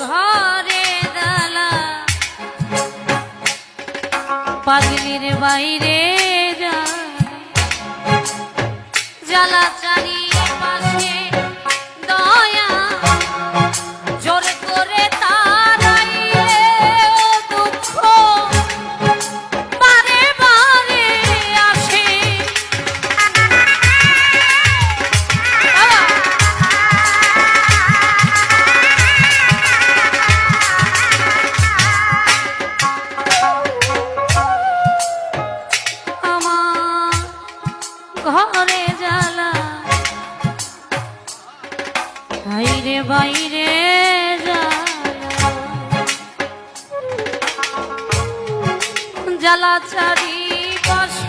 ঘরে দালা পাগলির বাইরে জ্বালা চারি পাশে দয়া জোর করে তারাইলে দুঃখ বারে বারে আসে। ঘরে জ্বালা বাইরে বাইরে জ্বালা চারি পাশে